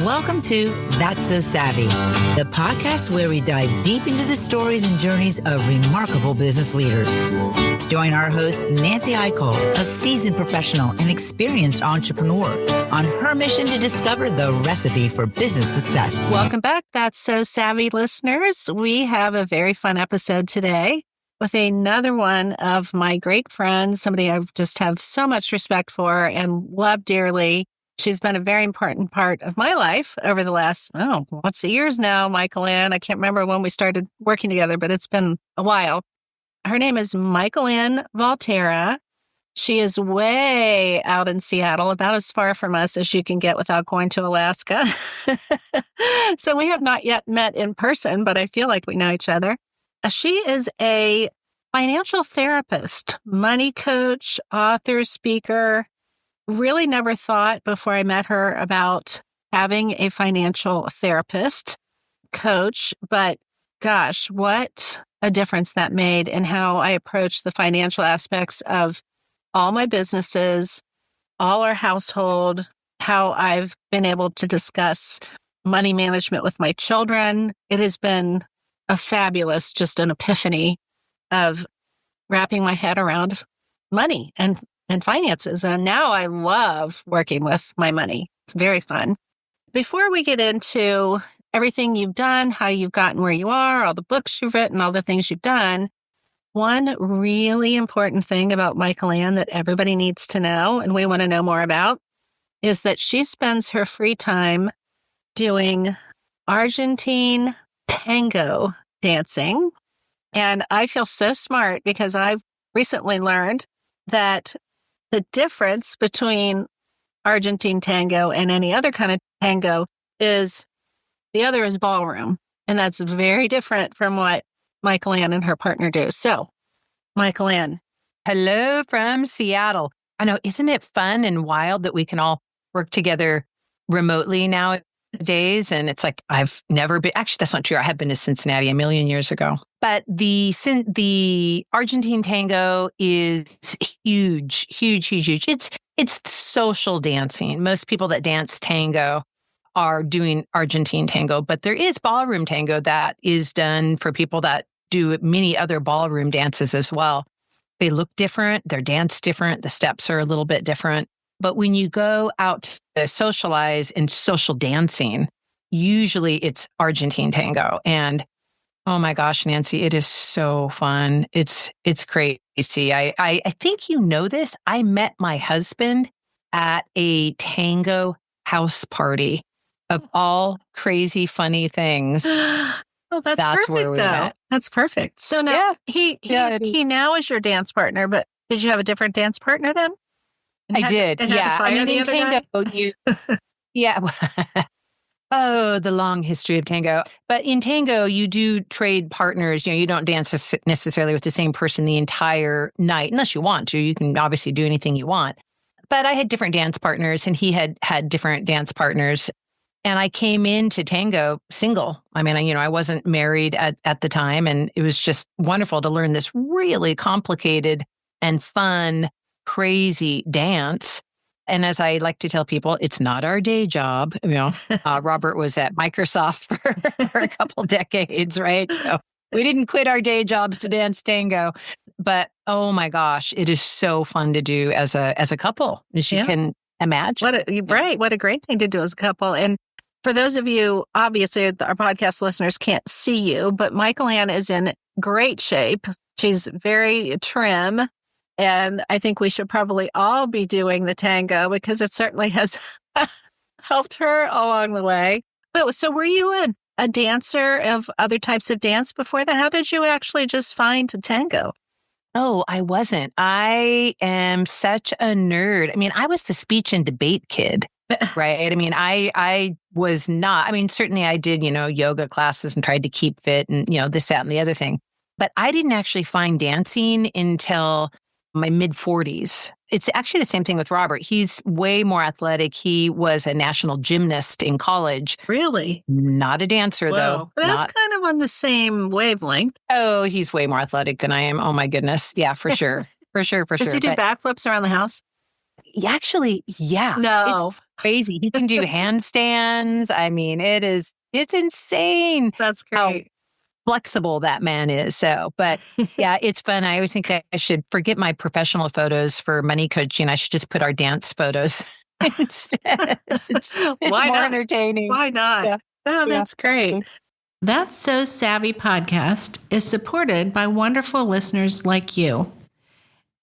Welcome to That's So Savvy, the podcast where we dive deep into the stories and journeys of remarkable business leaders. Join our host, Nancy Aichholz, a seasoned professional and experienced entrepreneur, on her mission to discover the recipe for business success. Welcome back, That's So Savvy listeners. We have a very fun episode today with another one of my great friends, somebody I just have so much respect for and love dearly. She's been a very important part of my life over the last, lots of years now, Mikelann. I can't remember when we started working together, but it's been a while. Her name is Mikelann Valtera. She is way out in Seattle, about as far from us as you can get without going to Alaska. So we have not yet met in person, but I feel like we know each other. She is a financial therapist, money coach, author, speaker. Really never thought before I met her about having a financial therapist, coach, but gosh, what a difference that made in how I approach the financial aspects of all my businesses, all our household, how I've been able to discuss money management with my children. It has been a fabulous, just an epiphany of wrapping my head around money and finances. And now I love working with my money. It's very fun. Before we get into everything you've done, how you've gotten where you are, all the books you've written, all the things you've done, one really important thing about Mikelann that everybody needs to know, and we want to know more about, is that she spends her free time doing Argentine Tango dancing. And I feel so smart because I've recently learned that the difference between Argentine Tango and any other kind of tango is the other is ballroom. And that's very different from what Mikelann and her partner do. So, Mikelann. Hello from Seattle. I know, isn't it fun and wild that we can all work together remotely nowadays? And it's like, I've never been, actually, that's not true. I have been to Cincinnati a million years ago. But the Argentine Tango is huge, huge, huge, huge. It's social dancing. Most people that dance tango are doing Argentine Tango, but there is ballroom tango that is done for people that do many other ballroom dances as well. They look different. They're danced different. The steps are a little bit different. But when you go out to socialize in social dancing, usually it's Argentine Tango. And oh my gosh, Nancy, it is so fun. It's crazy. I think you know this. I met my husband at a tango house party of all crazy, funny things. Oh, that's perfect, where we though. met. That's perfect. So now he now is your dance partner, but did you have a different dance partner then? I did. Yeah. I mean, in tango, yeah. Oh, the long history of tango. But in tango, you do trade partners. You don't dance necessarily with the same person the entire night, unless you want to. You can obviously do anything you want. But I had different dance partners, and he had different dance partners. And I came into tango single. I mean, I wasn't married at the time, and it was just wonderful to learn this really complicated and fun, crazy dance. And as I like to tell people, it's not our day job. Robert was at Microsoft for a couple decades, right? So we didn't quit our day jobs to dance tango. But oh my gosh, it is so fun to do as a couple, as you can imagine. What a great thing to do as a couple. And for those of you, obviously, our podcast listeners can't see you, but Mikelann is in great shape. She's very trim. And I think we should probably all be doing the tango because it certainly has helped her along the way. But so were you a dancer of other types of dance before that? How did you actually just find tango? Oh, I wasn't. I am such a nerd. I mean, I was the speech and debate kid, right? I mean, I was not. I mean, certainly I did, yoga classes and tried to keep fit and, this, that, and the other thing. But I didn't actually find dancing until my mid-40s. It's actually the same thing with Robert. He's way more athletic. He was a national gymnast in college. Really? Not a dancer, though. That's kind of on the same wavelength. Oh, he's way more athletic than I am. Oh, my goodness. Yeah, for sure. For sure. Does he do backflips around the house? Actually, yeah. No. crazy. He can do handstands. I mean, it's insane. That's how great. flexible that man is. So, but yeah, it's fun. I always think that I should forget my professional photos for money coaching. I should just put our dance photos instead. It's Why more not? entertaining. Why not? Yeah. Oh, that's great. That's So Savvy podcast is supported by wonderful listeners like you.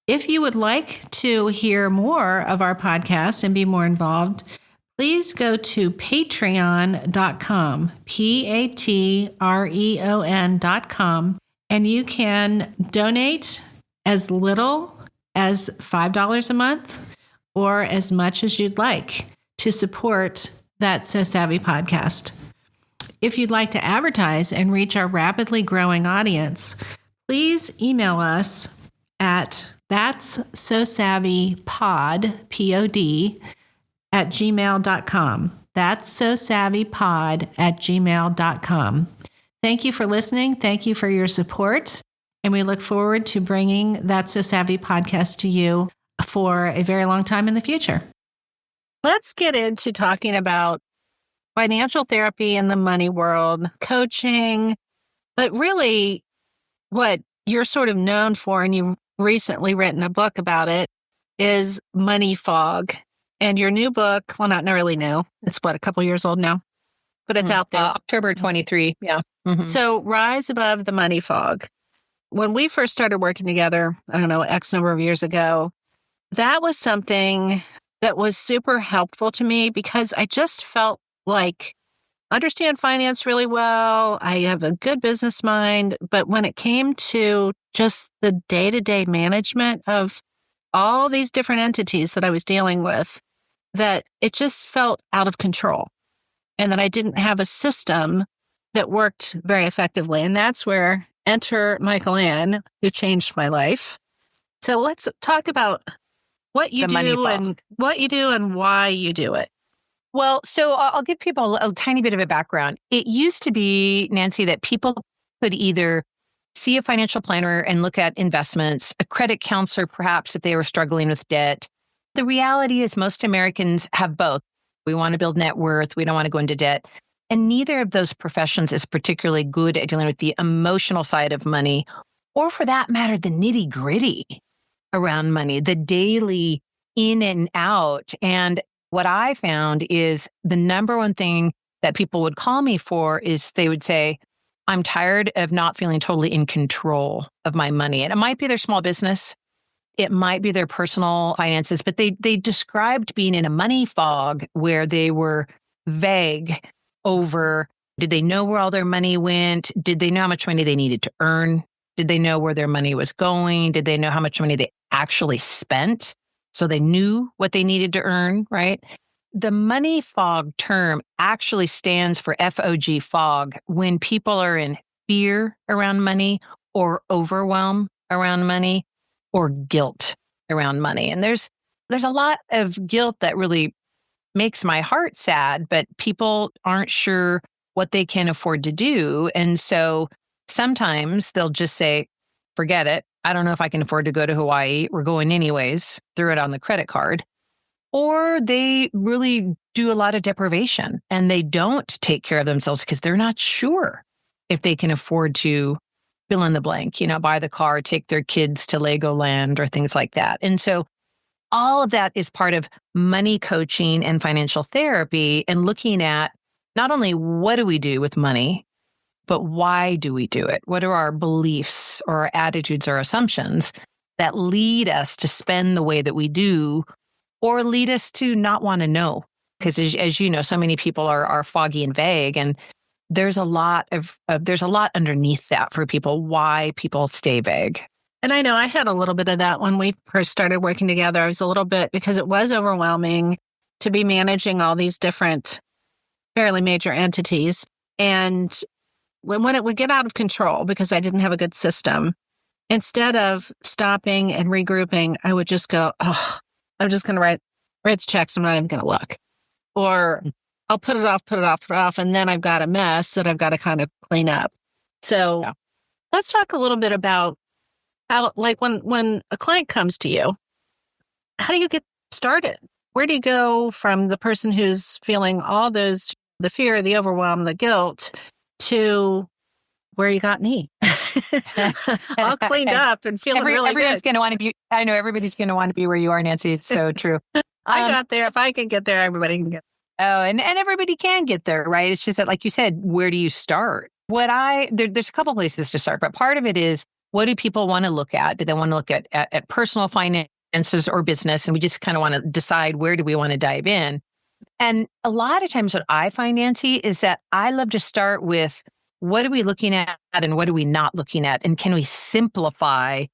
If you would like to hear more of our podcast and be more involved, please go to patreon.com, patreon.com, and you can donate as little as $5 a month or as much as you'd like to support that So Savvy podcast. If you'd like to advertise and reach our rapidly growing audience, please email us at that's so savvy pod, P-O-D, at gmail.com. That's so savvy pod at gmail.com. Thank you for listening. Thank you for your support. And we look forward to bringing That's So Savvy podcast to you for a very long time in the future. Let's get into talking about financial therapy in the money world, coaching, but really what you're sort of known for, and you've recently written a book about it, is money fog. And your new book, well, not really new. It's a couple years old now, but it's out there. October 23. Yeah. Mm-hmm. So Rise Above the Money Fog. When we first started working together, I don't know, X number of years ago, that was something that was super helpful to me because I just felt like understand finance really well. I have a good business mind, but when it came to just the day-to-day management of all these different entities that I was dealing with, that it just felt out of control and that I didn't have a system that worked very effectively. And that's where enter Mikelann, who changed my life. So let's talk about what you do and why you do it. Well, so I'll give people a tiny bit of a background. It used to be, Nancy, that people could either see a financial planner and look at investments, a credit counselor, perhaps, if they were struggling with debt. The reality is most Americans have both. We want to build net worth. We don't want to go into debt. And neither of those professions is particularly good at dealing with the emotional side of money, or for that matter, the nitty gritty around money, the daily in and out. And what I found is the number one thing that people would call me for is they would say, I'm tired of not feeling totally in control of my money. And it might be their small business. It might be their personal finances, but they described being in a money fog where they were vague over, did they know where all their money went? Did they know how much money they needed to earn? Did they know where their money was going? Did they know how much money they actually spent? So they knew what they needed to earn, right? The money fog term actually stands for FOG fog, when people are in fear around money or overwhelm around money or guilt around money. And there's a lot of guilt that really makes my heart sad, but people aren't sure what they can afford to do. And so sometimes they'll just say, forget it. I don't know if I can afford to go to Hawaii. We're going anyways, throw it on the credit card. Or they really do a lot of deprivation and they don't take care of themselves because they're not sure if they can afford to fill in the blank, buy the car, take their kids to Legoland or things like that. And so all of that is part of money coaching and financial therapy, and looking at not only what do we do with money, but why do we do it? What are our beliefs or our attitudes or assumptions that lead us to spend the way that we do, or lead us to not want to know? Because as you know, so many people are foggy and vague, and there's a lot underneath that for people, why people stay vague. And I know I had a little bit of that when we first started working together. I was a little bit, because it was overwhelming to be managing all these different fairly major entities. And when it would get out of control because I didn't have a good system, instead of stopping and regrouping, I would just go, oh, I'm just going to write the checks. I'm not even going to look. Or I'll put it off. And then I've got a mess that I've got to kind of clean up. So Let's talk a little bit about how, like when a client comes to you, how do you get started? where do you go from the person who's feeling all those, the fear, the overwhelm, the guilt, to where you got me? All cleaned up and feeling really everyone's good. going to want to be, I know everybody's going to want to be where you are, Nancy. It's so true. I got there. If I can get there, everybody can get there. Oh, and everybody can get there, right? It's just that, like you said, where do you start? There's a couple places to start, but part of it is, what do people want to look at? Do they want to look at personal finances or business? And we just kind of want to decide, where do we want to dive in? And a lot of times what I find, Nancy, is that I love to start with, what are we looking at and what are we not looking at? And can we simplify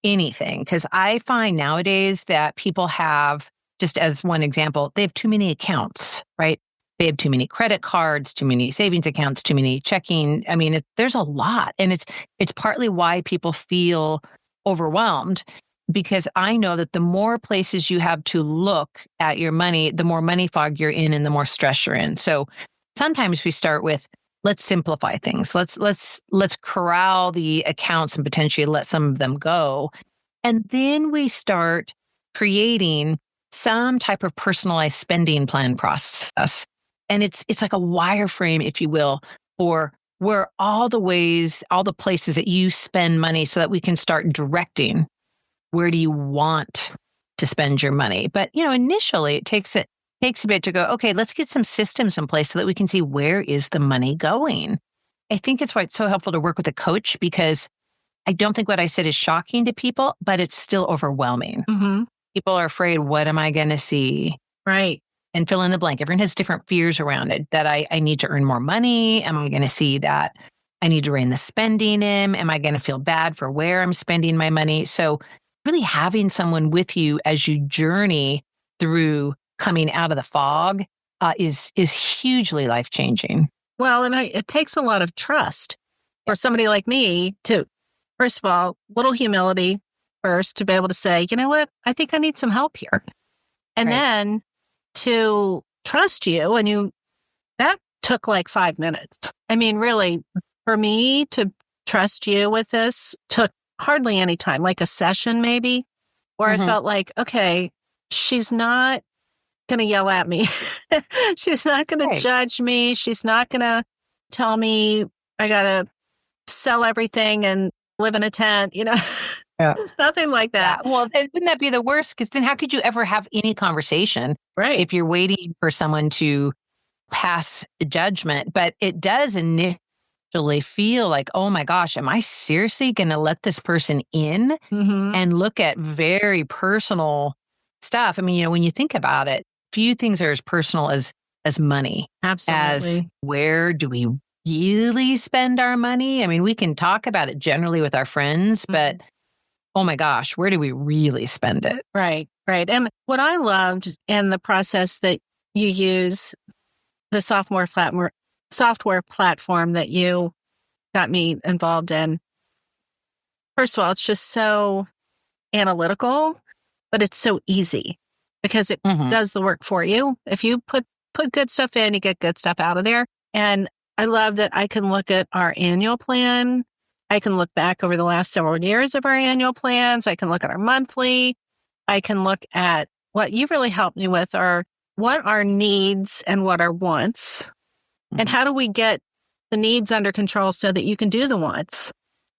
anything? Because I find nowadays that people have, just as one example, they have too many accounts, right? They have too many credit cards, too many savings accounts, too many checking. I mean, there's a lot. And it's partly why people feel overwhelmed, because I know that the more places you have to look at your money, the more money fog you're in and the more stress you're in. So sometimes we start with, let's simplify things. Let's corral the accounts and potentially let some of them go. And then we start creating some type of personalized spending plan process. And it's like a wireframe, if you will, for where all the places that you spend money, so that we can start directing, where do you want to spend your money? But, initially it takes a bit to go, okay, let's get some systems in place so that we can see, where is the money going? I think it's why it's so helpful to work with a coach, because I don't think what I said is shocking to people, but it's still overwhelming. Mm-hmm. People are afraid, what am I going to see? Right. And fill in the blank. Everyone has different fears around it, that I need to earn more money. Am I going to see that I need to rein the spending in? Am I going to feel bad for where I'm spending my money? So really having someone with you as you journey through coming out of the fog is hugely life-changing. Well, and it takes a lot of trust for somebody like me to, first of all, little humility first, to be able to say, you know what, I think I need some help here. And then to trust you. And that took like 5 minutes. I mean, really, for me to trust you with this took hardly any time, like a session maybe, where I felt like, okay, she's not going to yell at me. She's not going to judge me. She's not going to tell me I got to sell everything and live in a tent, Yeah. Nothing like that. Yeah. Well, wouldn't that be the worst? Because then how could you ever have any conversation if you're waiting for someone to pass judgment? But it does initially feel like, oh my gosh, am I seriously going to let this person in and look at very personal stuff? I mean, when you think about it, few things are as personal as money. Absolutely. As where do we really spend our money? I mean, we can talk about it generally with our friends, but oh my gosh, where do we really spend it? Right. And what I loved in the process that you use, the software platform that you got me involved in, first of all, it's just so analytical, but it's so easy because it does the work for you. If you put good stuff in, you get good stuff out of there. And I love that I can look at our annual plan. I can look back over the last several years of our annual plans. I can look at our monthly. I can look at what you really helped me with are what are needs and what are wants. And how do we get the needs under control so that you can do the wants?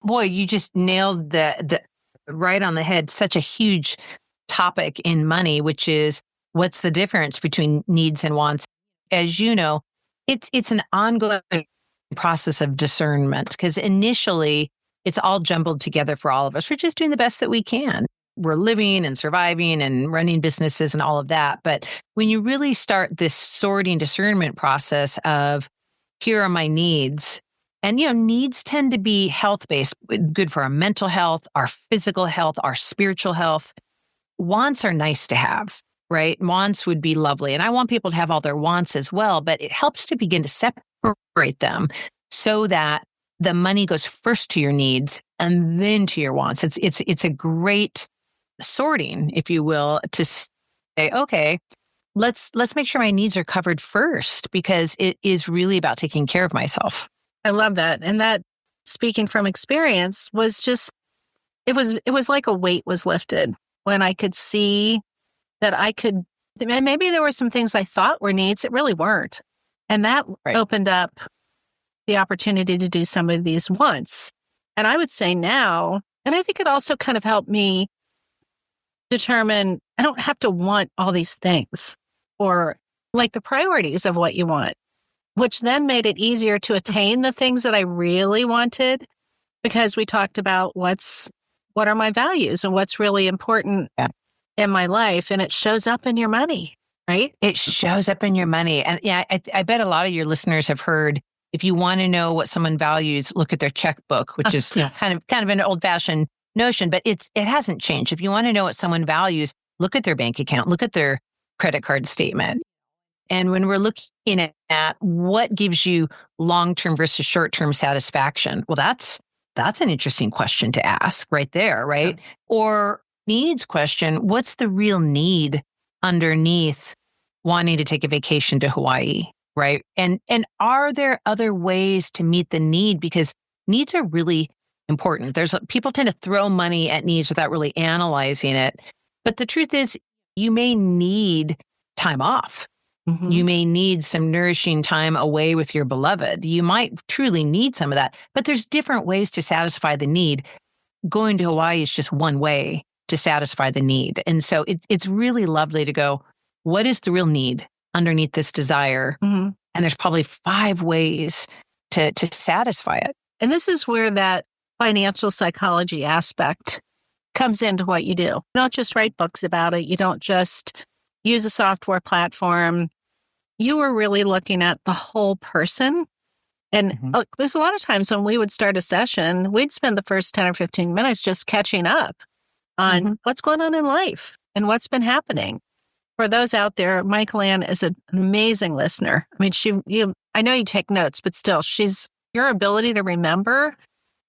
Boy, you just nailed the right on the head. Such a huge topic in money, which is, what's the difference between needs and wants? As you know, it's an ongoing process of discernment, because initially it's all jumbled together for all of us. We're just doing the best that we can. We're living and surviving and running businesses and all of that. But when you really start this sorting discernment process of, here are my needs, and needs tend to be health-based, good for our mental health, our physical health, our spiritual health. Wants are nice to have, right? Wants would be lovely. And I want people to have all their wants as well, but it helps to begin to separate them so that the money goes first to your needs and then to your wants. It's a great sorting, if you will, to say, okay, let's make sure my needs are covered first, because it is really about taking care of myself. I love that. And that, speaking from experience, was just, it was like a weight was lifted when I could see that I could And maybe there were some things I thought were needs that really weren't. And that opened up the opportunity to do some of these wants. And I would say now, and I think it also kind of helped me determine I don't have to want all these things or like the priorities of what you want, which then made it easier to attain the things that I really wanted because we talked about what are my values and what's really important in my life. And it shows up in your money, right? It shows up in your money. And yeah, I bet a lot of your listeners have heard, if you want to know what someone values, look at their checkbook, which is kind of an old fashioned notion, but it hasn't changed. If you want to know what someone values, look at their bank account, look at their credit card statement. And when we're looking at what gives you long-term versus short-term satisfaction, well, that's an interesting question to ask right there, right? Yeah. Or needs question, what's the real need underneath wanting to take a vacation to Hawaii, right? And are there other ways to meet the need? Because needs are really important. People tend to throw money at needs without really analyzing it. But the truth is, you may need time off. Mm-hmm. You may need some nourishing time away with your beloved. You might truly need some of that, but there's different ways to satisfy the need. Going to Hawaii is just one way to satisfy the need. And so it's really lovely to go, what is the real need underneath this desire? Mm-hmm. And there's probably 5 ways to satisfy it. And this is where that financial psychology aspect comes into what you do. You don't just write books about it. You don't just use a software platform. You were really looking at the whole person. And look, there's a lot of times when we would start a session, we'd spend the first 10 or 15 minutes just catching up on what's going on in life and what's been happening. For those out there, Mikelann is an amazing listener. I mean, I know you take notes, but still, your ability to remember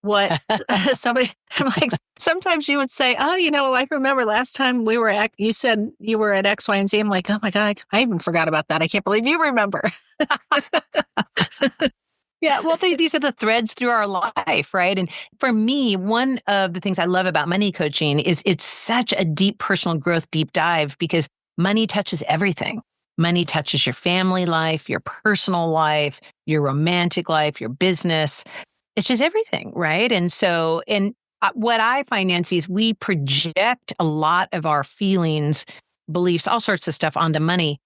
what somebody, like, sometimes you would say, oh, I remember last time you said you were at X, Y, and Z. I'm like, oh my God, I even forgot about that. I can't believe you remember. Yeah, well, these are the threads through our life, right? And for me, one of the things I love about money coaching is it's such a deep personal growth, deep dive, because money touches everything. Money touches your family life, your personal life, your romantic life, your business. It's just everything, right? And so, what I find, Nancy, is we project a lot of our feelings, beliefs, all sorts of stuff onto money.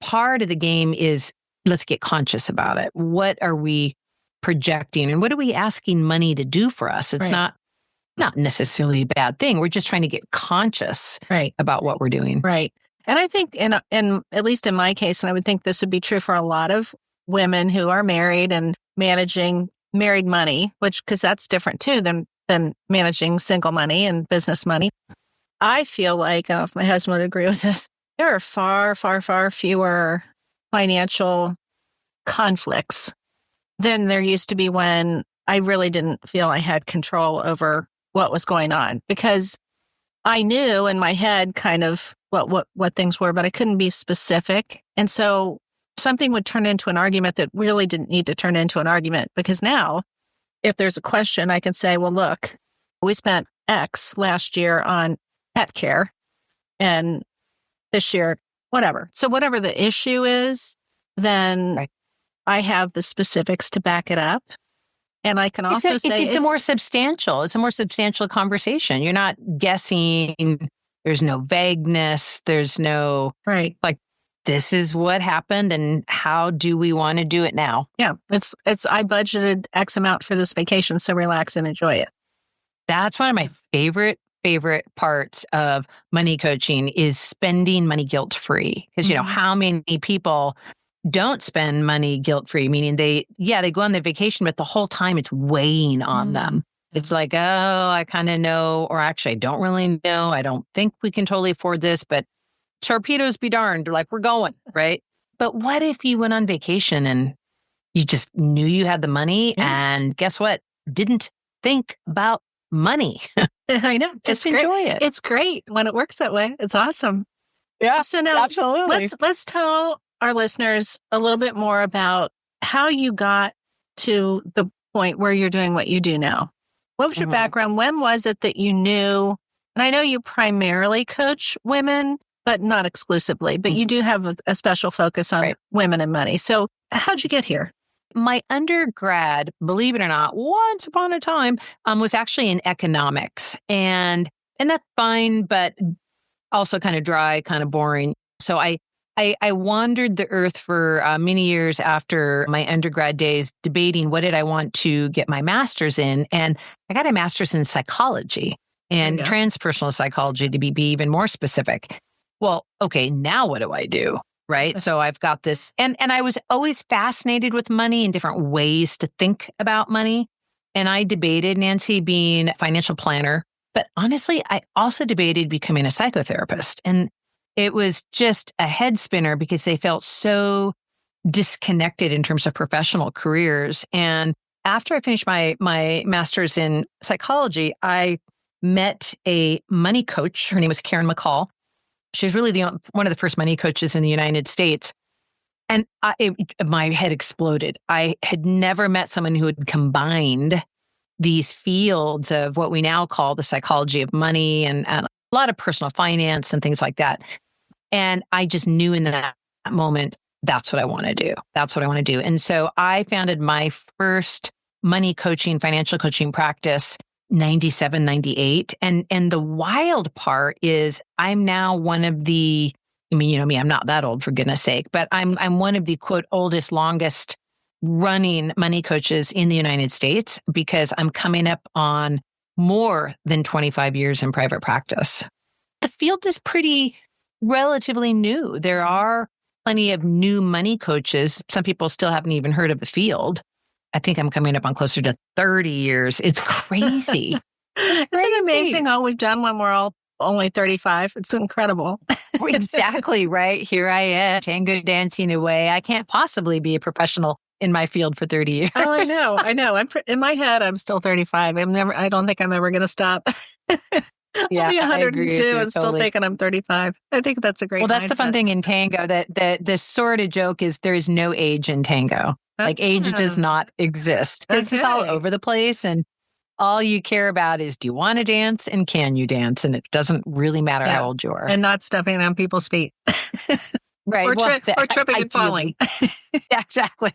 Part of the game is let's get conscious about it. What are we projecting and what are we asking money to do for us? It's not necessarily a bad thing. We're just trying to get conscious about what we're doing. Right. And I think in at least in my case, and I would think this would be true for a lot of women who are married and managing married money, because that's different too than managing single money and business money. I feel like, if my husband would agree with this, there are far, far, far fewer financial conflicts than there used to be when I really didn't feel I had control over what was going on, because I knew in my head kind of what things were, but I couldn't be specific. And so something would turn into an argument that really didn't need to turn into an argument, because now if there's a question, I can say, well, look, we spent X last year on pet care and this year, whatever. So whatever the issue is, then I have the specifics to back it up. And I can also say it's a more substantial conversation. You're not guessing. There's no vagueness. There's no like, this is what happened and how do we want to do it now? Yeah. It's I budgeted X amount for this vacation, so relax and enjoy it. That's one of my favorite parts of money coaching is spending money guilt-free. Because how many people don't spend money guilt-free, meaning they go on their vacation, but the whole time it's weighing on them. It's like, oh, I kind of know, or actually I don't really know. I don't think we can totally afford this, but torpedoes be darned, like we're going, right? But what if you went on vacation and you just knew you had the money and guess what? Didn't think about money. I know. Just enjoy it. It's great when it works that way. It's awesome. Yeah, so now absolutely. Let's tell our listeners a little bit more about how you got to the point where you're doing what you do now. What was your background? When was it that you knew? And I know you primarily coach women, but not exclusively. But you do have a special focus on women and money. So how'd you get here? My undergrad, believe it or not, once upon a time, was actually in economics. And that's fine, but also kind of dry, kind of boring. So I wandered the earth for many years after my undergrad days debating what did I want to get my master's in. And I got a master's in psychology and transpersonal psychology, to be even more specific. Well, okay, now what do I do? Right. So I've got this, and I was always fascinated with money and different ways to think about money. And I debated, Nancy, being a financial planner. But honestly, I also debated becoming a psychotherapist. And it was just a head spinner because they felt so disconnected in terms of professional careers. And after I finished my master's in psychology, I met a money coach. Her name was Karen McCall. She's really one of the first money coaches in the United States. And my head exploded. I had never met someone who had combined these fields of what we now call the psychology of money and a lot of personal finance and things like that. And I just knew in that moment, that's what I want to do. That's what I want to do. And so I founded my first money coaching, financial coaching practice 97, 98. And the wild part is I'm now one of the, I mean, you know me, I'm not that old for goodness sake, but I'm one of the quote oldest, longest running money coaches in the United States because I'm coming up on more than 25 years in private practice. The field is pretty relatively new. There are plenty of new money coaches. Some people still haven't even heard of the field. I think I'm coming up on closer to 30 years. It's crazy. Isn't it amazing all we've done when we're all only 35? It's incredible. Exactly, right? Here I am, tango dancing away. I can't possibly be a professional in my field for 30 years. Oh, I know. In my head, I'm still 35. I don't think I'm ever going to stop. Yeah, I'll be 102 and still totally. thinking I'm 35. I think that's a great That's mindset. the fun thing in tango, that the sort of joke is there is no age in tango. Like age does not exist. It's all over the place. And all you care about is, do you want to dance and can you dance? And it doesn't really matter how old you are. And not stepping on people's feet. Right. Or tripping and falling. Yeah, exactly.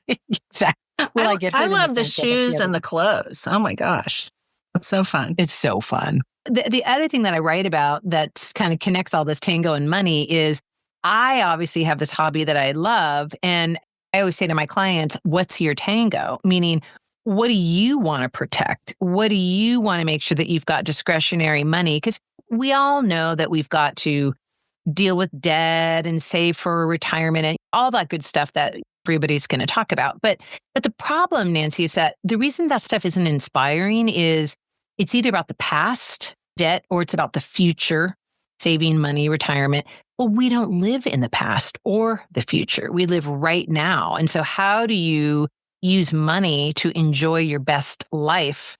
Well, I love the shoes and the clothes. Oh my gosh. It's so fun. It's so fun. The other thing that I write about that kind of connects all this tango and money is I obviously have this hobby that I love. And I always say to my clients, what's your tango? Meaning, what do you want to protect? What do you want to make sure that you've got discretionary money? Because we all know that we've got to deal with debt and save for retirement and all that good stuff that everybody's going to talk about. But the problem, Nancy, is that the reason that stuff isn't inspiring is it's either about the past, debt, or it's about the future, saving money, retirement. Well, we don't live in the past or the future. We live right now. And so how do you use money to enjoy your best life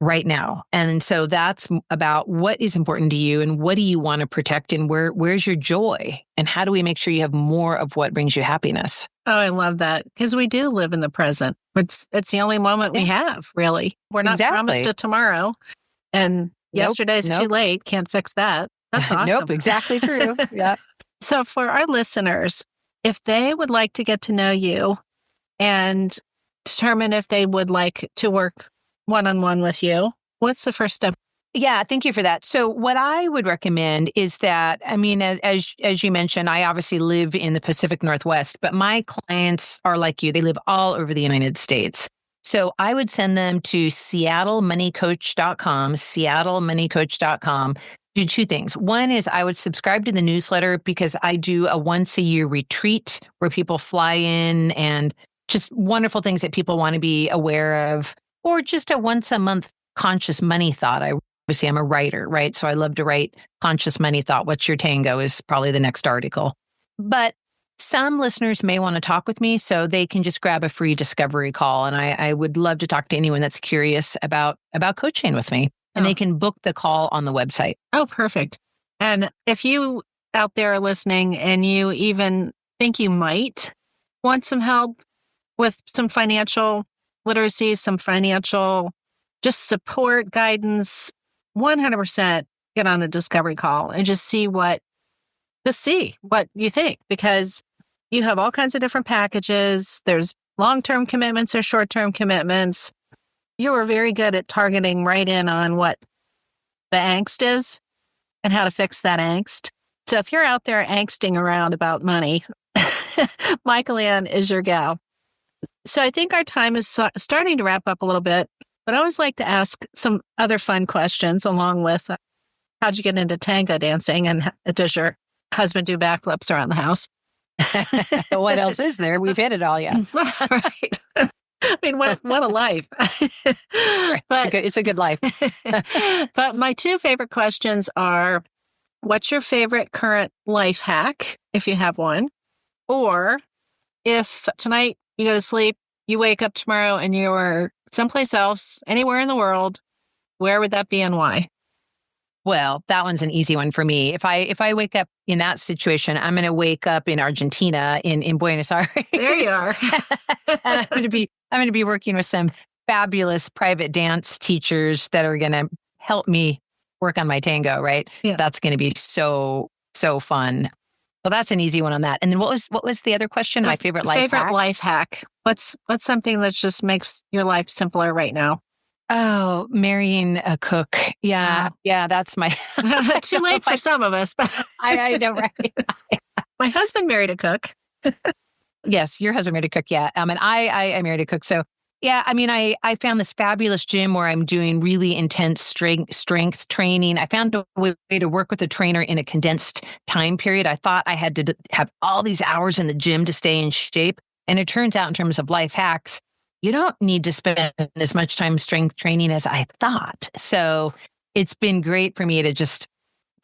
right now? And so that's about what is important to you and what do you want to protect and where's your joy? And how do we make sure you have more of what brings you happiness? Oh, I love that. Because we do live in the present. It's the only moment we have, really. We're not promised a tomorrow. And yesterday's too late. Can't fix that. That's awesome. Nope, exactly true. Yeah. So for our listeners, if they would like to get to know you and determine if they would like to work one-on-one with you, what's the first step? Yeah, thank you for that. So what I would recommend is that, I mean, as you mentioned, I obviously live in the Pacific Northwest, but my clients are like you. They live all over the United States. So I would send them to seattlemoneycoach.com, do two things. One is I would subscribe to the newsletter because I do a once-a-year retreat where people fly in and just wonderful things that people want to be aware of, or just a once-a-month conscious money thought. Obviously, I'm a writer, right? So I love to write conscious money thought. What's your tango is probably the next article. But some listeners may want to talk with me, so they can just grab a free discovery call. And I would love to talk to anyone that's curious about coaching with me. And they can book the call on the website. Oh, perfect. And if you out there are listening and you even think you might want some help with some financial literacy, some financial just support, guidance, 100% get on a discovery call and just see what to see what you think, because you have all kinds of different packages. There's long-term commitments or short-term commitments. You were very good at targeting right in on what the angst is and how to fix that angst. So if you're out there angsting around about money, Mikelann is your gal. So I think our time is starting to wrap up a little bit, but I always like to ask some other fun questions along with how'd you get into tango dancing and does your husband do backflips around the house? What else is there? We've hit it all, yeah. Right. I mean, what a life. But it's a good life. But my two favorite questions are, what's your favorite current life hack, if you have one? Or if tonight you go to sleep, you wake up tomorrow and you're someplace else, anywhere in the world, where would that be and why? Well, that one's an easy one for me. If I wake up in that situation, I'm going to wake up in Argentina, in Buenos Aires. There you are. And I'm going to be working with some fabulous private dance teachers that are going to help me work on my tango, right? Yeah. That's going to be so fun. Well, that's an easy one on that. And then what was the other question? My favorite life hack? Life hack. What's something that just makes your life simpler right now? Oh, marrying a cook. Yeah. Yeah, that's my... Too late for some of us. But I know, right? My husband married a cook. Yes, your husband married a cook, yeah. And I married a cook. So, yeah, I mean, I found this fabulous gym where I'm doing really intense strength training. I found a way to work with a trainer in a condensed time period. I thought I had to have all these hours in the gym to stay in shape. And it turns out in terms of life hacks, you don't need to spend as much time strength training as I thought. So it's been great for me to just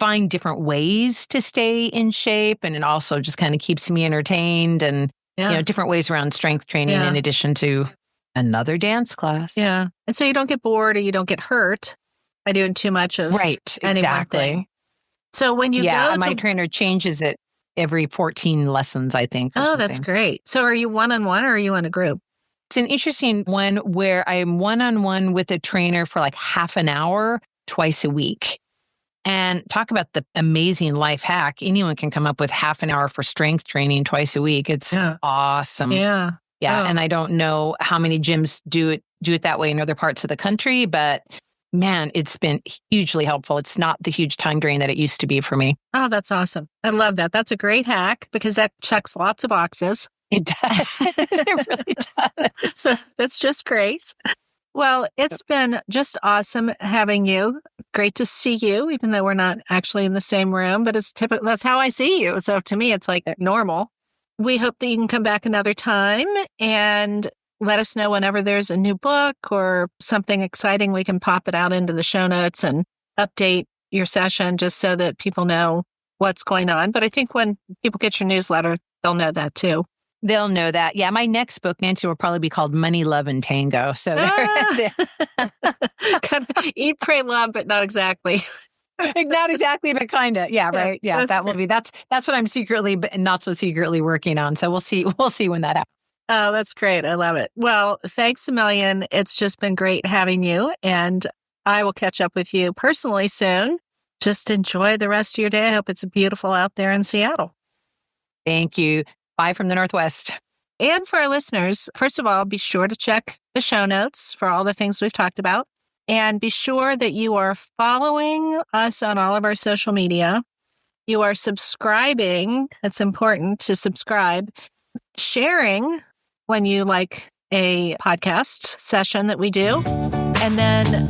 find different ways to stay in shape. And it also just kind of keeps me entertained and, different ways around strength training in addition to another dance class. Yeah. And so you don't get bored or you don't get hurt by doing too much of any one thing. So when you go my trainer changes it every 14 lessons, I think. Oh, that's great. So are you one-on-one or are you in a group? It's an interesting one where I'm one-on-one with a trainer for like half an hour twice a week. And talk about the amazing life hack. Anyone can come up with half an hour for strength training twice a week. It's awesome. Yeah. Yeah. Oh. And I don't know how many gyms do it that way in other parts of the country, but man, it's been hugely helpful. It's not the huge time drain that it used to be for me. Oh, that's awesome. I love that. That's a great hack because that checks lots of boxes. It does. It really does. So that's just great. Well, it's been just awesome having you. Great to see you, even though we're not actually in the same room, but it's typical. That's how I see you. So to me, it's like normal. We hope that you can come back another time and let us know whenever there's a new book or something exciting. We can pop it out into the show notes and update your session just so that people know what's going on. But I think when people get your newsletter, they'll know that too. They'll know that. Yeah, my next book, Nancy, will probably be called Money, Love, and Tango. So kind of eat, pray, love, but not exactly. Not exactly, but kind of. Yeah, right. Yeah, that will be. That's what I'm secretly, but not so secretly working on. So we'll see. We'll see when that happens. Oh, that's great. I love it. Well, thanks a million. It's just been great having you, and I will catch up with you personally soon. Just enjoy the rest of your day. I hope it's beautiful out there in Seattle. Thank you. Bye from the Northwest. And for our listeners, first of all, be sure to check the show notes for all the things we've talked about. And be sure that you are following us on all of our social media. You are subscribing. It's important to subscribe. Sharing when you like a podcast session that we do. And then